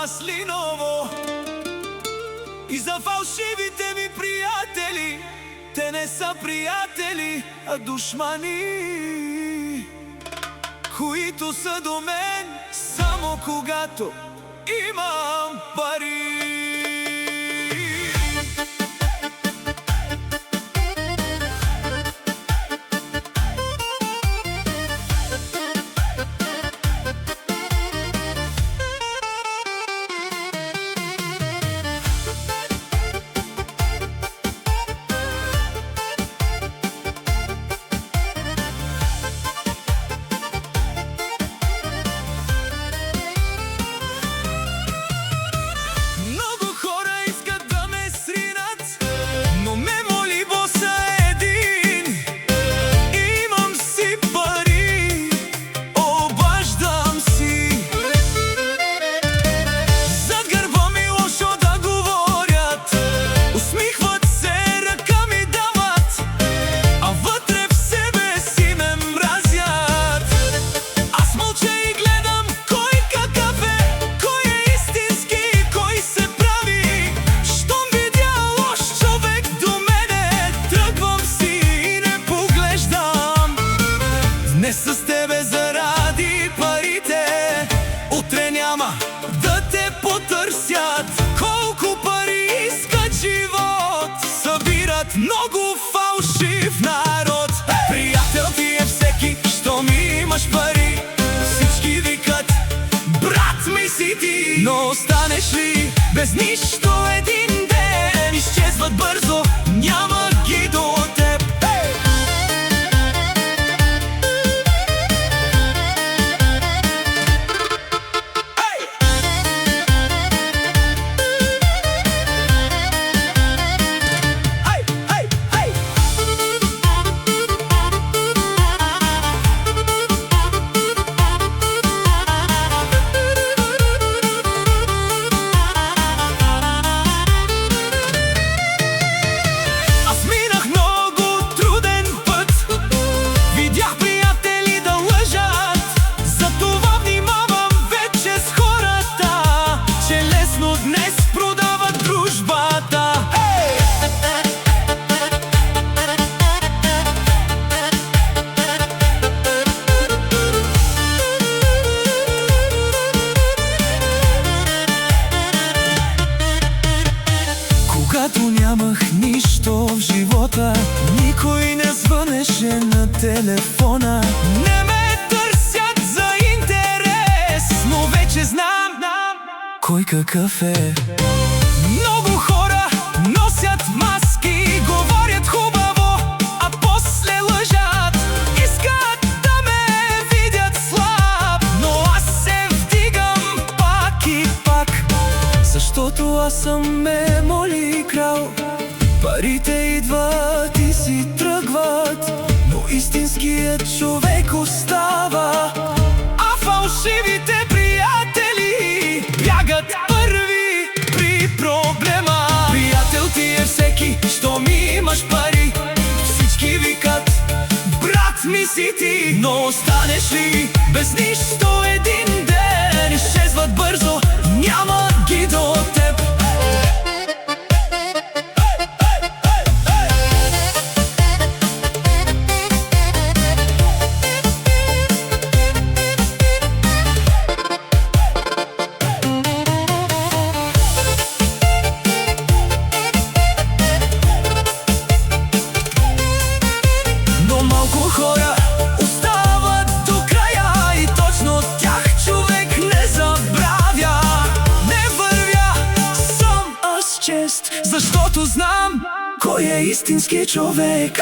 маслиново. И за фалшивите ми приятели, те не са приятели, а душмани, които са до мен само когато имам пари. Не с тебе заради парите, утре няма да те потърсят. Колко пари искат живот, събират много фалшив народ. Приятел ти е всеки, щом имаш пари. Всички викат, брат ми си ти. Но останеш ли без нищо един ден, изчезват бързо, няма ги до теб. Когато нямах нищо в живота, никой не звънеше на телефона. Не ме търсят за интерес, но вече знам кой какъв е. Много хора носят маски, говорят хубаво, а после лъжат. Искат да ме видят слаб, но аз се вдигам пак и пак, защото аз съм Мемоли крал. Парите идват и си тръгват, но истинският човек остава. А фалшивите приятели бягат първи при проблема. Приятел ти е всеки, щом имаш пари. Всички викат, брат ми си ти. Но останеш ли без нищо един ден, изчезват бързо, няма ги до теб. Но малко хора остават до края и точно тях човек не забравя. Не вървя сам, аз чест, защото знам кой е истински човек.